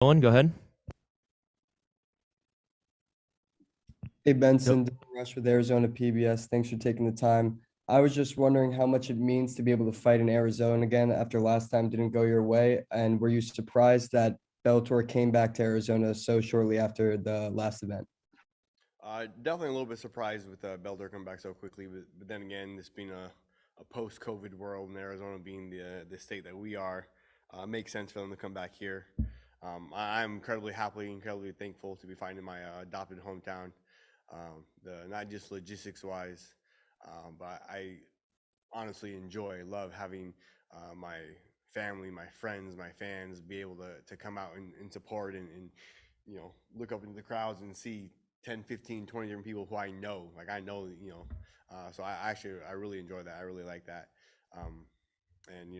Owen, go ahead. Hey Yep. Benson, Dylan Rush with Arizona PBS. Thanks for taking the time. I was just wondering how much it means to be able to fight in Arizona again after last time didn't go your way. And were you surprised that Bellator came back to Arizona so shortly after the last event? Definitely a little bit surprised with Bellator coming back so quickly, but then again, this being a post-COVID world and Arizona being the state that we are, makes sense for them to come back here. I'm incredibly thankful to be finding my adopted hometown. The not just logistics wise, but I honestly love having my family, my friends, my fans be able to come out and support and look up into the crowds and see 10, 15, 20 different people who I know. Like I know, so I really enjoy that. I really like that. Um, and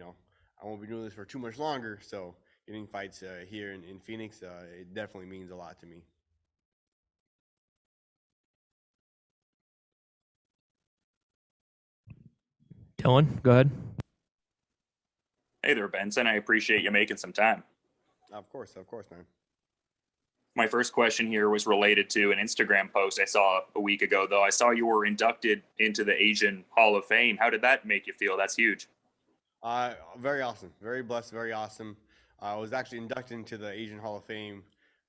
I won't be doing this for too much longer. So getting fights here in Phoenix, it definitely means a lot to me. Dylan, go ahead. Hey there, Benson. I appreciate you making some time. Of course, man. My first question here was related to an Instagram post I saw a week ago, though. I saw you were inducted into the Asian Hall of Fame. How did that make you feel? That's huge. Very awesome, very blessed, very awesome. I was actually inducted into the Asian Hall of Fame,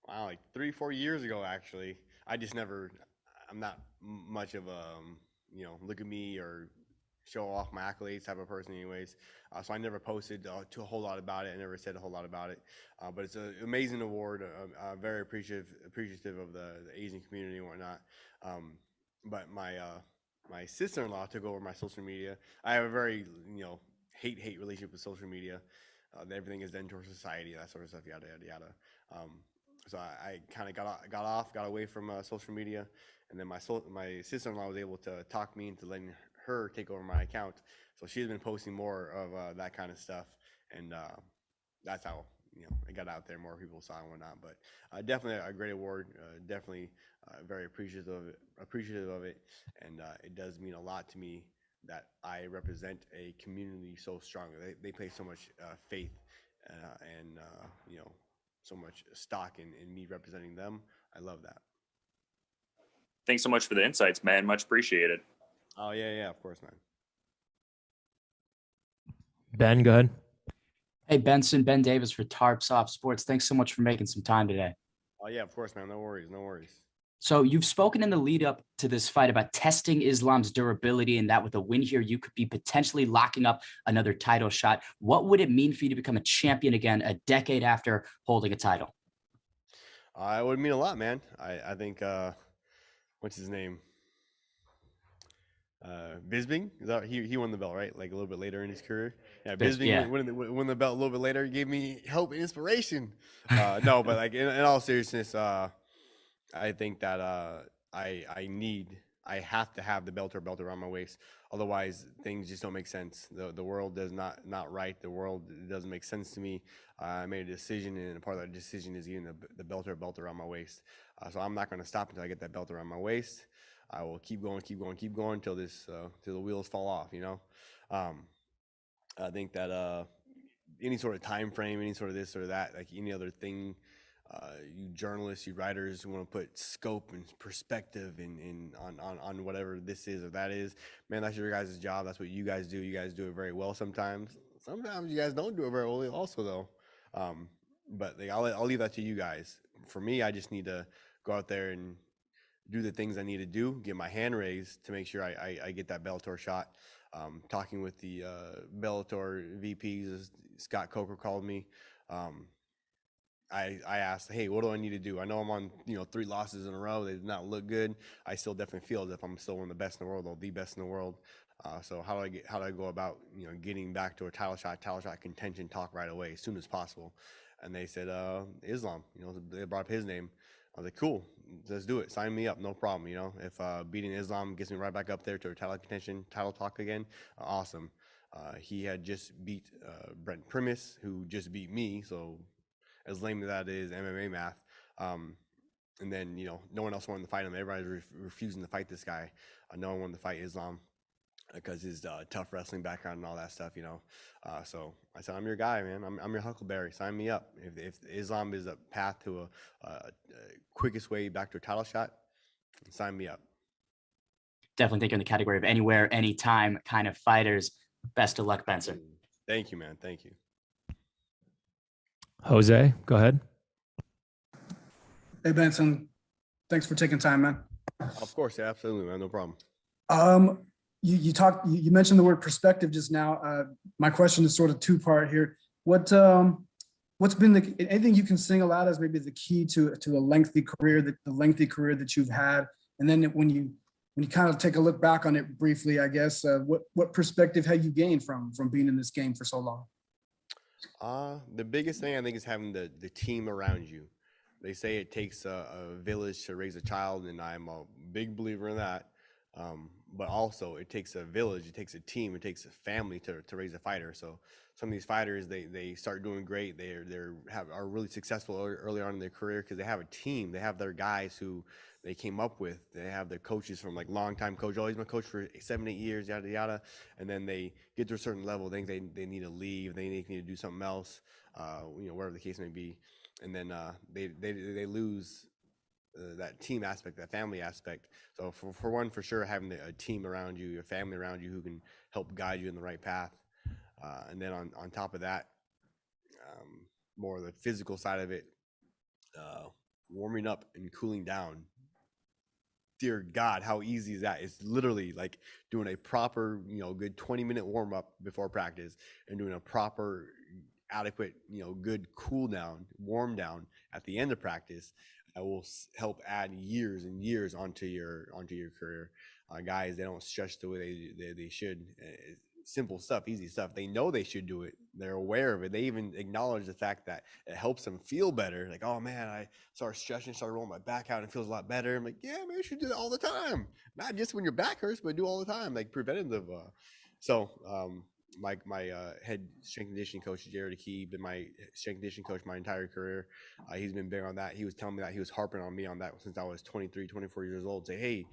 wow, like 3, 4 years ago. Actually, I just never. I'm not much of a look at me or show off my accolades type of person, anyways. So I never posted to a whole lot about it. I never said a whole lot about it. But it's an amazing award. Very appreciative of the Asian community and whatnot. But my sister-in-law took over my social media. I have a very hate relationship with social media. Everything is done towards society, that sort of stuff, yada yada yada. So I kind of got away from social media, and then my sister-in-law was able to talk me into letting her take over my account. So she's been posting more of that kind of stuff, and that's how it got out there. More people saw and whatnot. But definitely a great award. Definitely very appreciative of it, and it does mean a lot to me that I represent a community so strongly. They place so much faith and so much stock in me representing them. I love that. Thanks so much for the insights, man. Much appreciated. Oh yeah, of course, man. Ben, go ahead. Hey, Benson, Ben Davis for Tarps Off Sports. Thanks so much for making some time today. Oh yeah, of course, man. No worries, no worries. So you've spoken in the lead up to this fight about testing Islam's durability and that with a win here, you could be potentially locking up another title shot. What would it mean for you to become a champion again a decade after holding a title? It would mean a lot, man. I think what's his name? Bisbing. Is that he won the belt, right? Like a little bit later in his career. Yeah, Bisbing Yeah. won the belt a little bit later. Gave me hope and inspiration. No, but like in all seriousness, I think that I have to have the belt around my waist. Otherwise, things just don't make sense. The world does not right. The world doesn't make sense to me. I made a decision, and a part of that decision is getting the belt around my waist. So I'm not going to stop until I get that belt around my waist. I will keep going until till the wheels fall off. Um, I think that any sort of time frame, any sort of this or that, like any other thing, you journalists, you writers who want to put scope and perspective on whatever this is or that is, man, that's your guys' job. That's what you guys do. You guys do it very well sometimes. Sometimes you guys don't do it very well also though. But like, I'll leave that to you guys. For me, I just need to go out there and do the things I need to do, get my hand raised to make sure I get that Bellator shot. Talking with the Bellator VPs, Scott Coker called me. I asked, hey, what do I need to do? I know I'm on 3 losses in a row. They did not look good. I still definitely feel as if I'm still one of the best in the world, or the best in the world. So how do I go about getting back to a title shot contention talk right away as soon as possible? And they said Islam. They brought up his name. I was like, cool, let's do it. Sign me up, no problem. If beating Islam gets me right back up there to a title contention, title talk again, awesome. He had just beat Brent Primus, who just beat me. So as lame as that is, MMA math. And then no one else wanted to fight him. Everybody's refusing to fight this guy. No one wanted to fight Islam. because his tough wrestling background and all that stuff, So I said, I'm your guy, man. I'm your Huckleberry. Sign me up. If Islam is a path to a quickest way back to a title shot, sign me up. Definitely think you're in the category of anywhere, anytime kind of fighters. Best of luck, Benson. Thank you, man. Thank you. Jose, go ahead. Hey, Benson. Thanks for taking time, man. Of course, yeah, absolutely, man. No problem. You mentioned the word perspective just now. My question is sort of two-part here. What's been anything you can single out as maybe the key to a lengthy career, the lengthy career that you've had? And then when you kind of take a look back on it briefly, I guess, what perspective have you gained from being in this game for so long? The biggest thing I think is having the team around you. They say it takes a village to raise a child, and I'm a big believer in that. But also it takes a village, it takes a team, it takes a family to raise a fighter. So some of these fighters, they start doing great. Are really successful early on in their career because they have a team. They have their guys who they came up with. They have their coaches from like longtime coach. Oh, he's my coach for 7-8 years, yada yada. And then they get to a certain level. They need to leave. They need to do something else. Whatever the case may be. And then they lose that team aspect, that family aspect. So for one, for sure, having a team around you, your family around you who can help guide you in the right path. And then on top of that, more of the physical side of it, warming up and cooling down. Dear God, how easy is that? It's literally like doing a proper, good 20-minute warm up before practice and doing a proper, adequate, good cool down, warm down at the end of practice. That will help add years and years onto your career. Guys, they don't stretch the way they should. Simple stuff, easy stuff. They know they should do it. They're aware of it. They even acknowledge the fact that it helps them feel better. Like, oh man, I started stretching, started rolling my back out, and it feels a lot better. I'm like, yeah, man, you should do that all the time. Not just when your back hurts, but do all the time, like preventative. My head strength and conditioning coach, Jared Akey, been my strength and conditioning coach my entire career. He's been big on that. He was telling me that. He was harping on me on that since I was 23, 24 years old. Say, hey,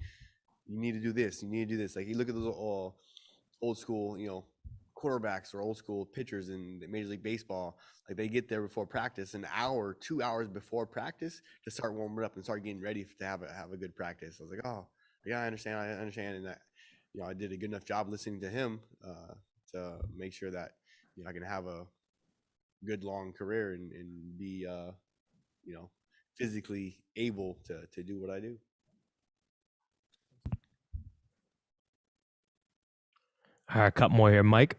you need to do this. You need to do this. Like, you look at those old school, quarterbacks or old school pitchers in Major League Baseball. Like, they get there before practice, an hour, 2 hours before practice to start warming up and start getting ready to have a good practice. I was like, oh, yeah, I understand. And that, I did a good enough job listening to him to make sure that I can have a good long career and be physically able to do what I do. All right, a couple more here, Mike.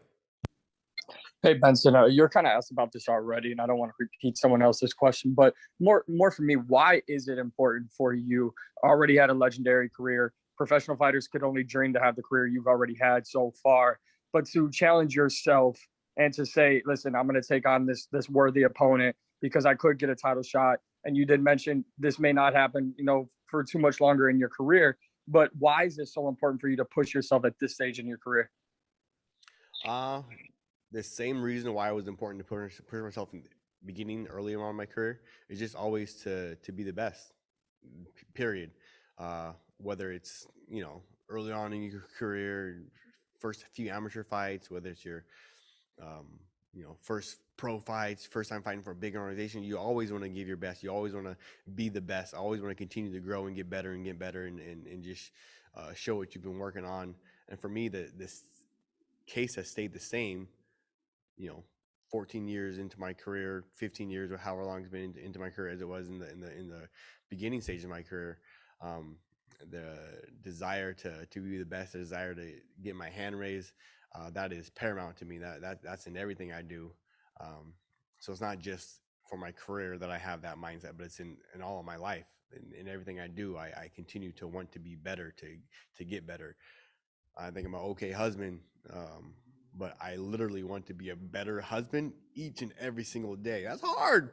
Hey, Benson, you're kind of asked about this already, and I don't want to repeat someone else's question, but more for me, why is it important for you? Already had a legendary career. Professional fighters could only dream to have the career you've already had so far, but to challenge yourself and to say, listen, I'm going to take on this worthy opponent because I could get a title shot. And you did mention this may not happen, for too much longer in your career, but why is this so important for you to push yourself at this stage in your career? The same reason why it was important to push myself in the beginning, early on in my career, is just always to be the best, period. Whether it's, early on in your career, first few amateur fights, whether it's your, first pro fights, first time fighting for a big organization, you always want to give your best. You always want to be the best. Always want to continue to grow and get better and just show what you've been working on. And for me, this case has stayed the same, 14 years into my career, 15 years, or however long it's been into my career as it was in the beginning stage of my career. The desire to be the best, the desire to get my hand raised, that is paramount to me. That's in everything I do. So it's not just for my career that I have that mindset, but it's in all of my life. In everything I do, I continue to want to be better, to get better. I think I'm an okay husband, but I literally want to be a better husband each and every single day. That's hard.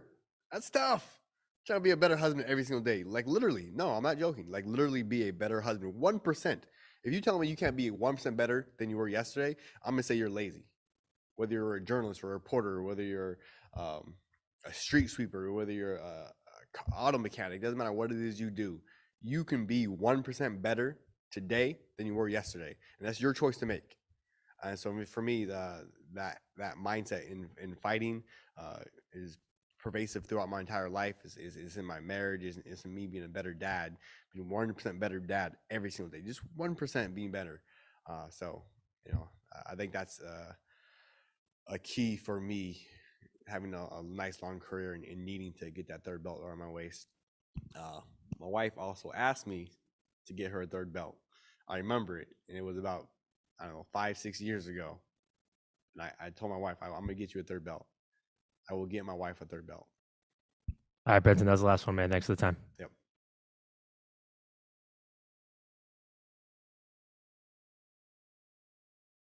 That's tough. Trying to be a better husband every single day. Like, literally, no, I'm not joking. Like, literally be a better husband. 1%. If you tell me you can't be 1% better than you were yesterday, I'm going to say you're lazy. Whether you're a journalist or a reporter, whether you're a street sweeper, whether you're a auto mechanic, doesn't matter what it is you do. You can be 1% better today than you were yesterday, and that's your choice to make. And so for me, that mindset in fighting is pervasive throughout my entire life. Is in my marriage, is in me being a better dad, being 100% better dad every single day, just 1% being better. So I think that's a key for me, having a nice long career and needing to get that third belt around my waist. My wife also asked me to get her a third belt. I remember it, and it was about, I don't know, 5-6 years ago. And I told my wife, I'm going to get you a third belt. I will get my wife a third belt. All right, Benson, that was the last one, man. Thanks for the time. Yep.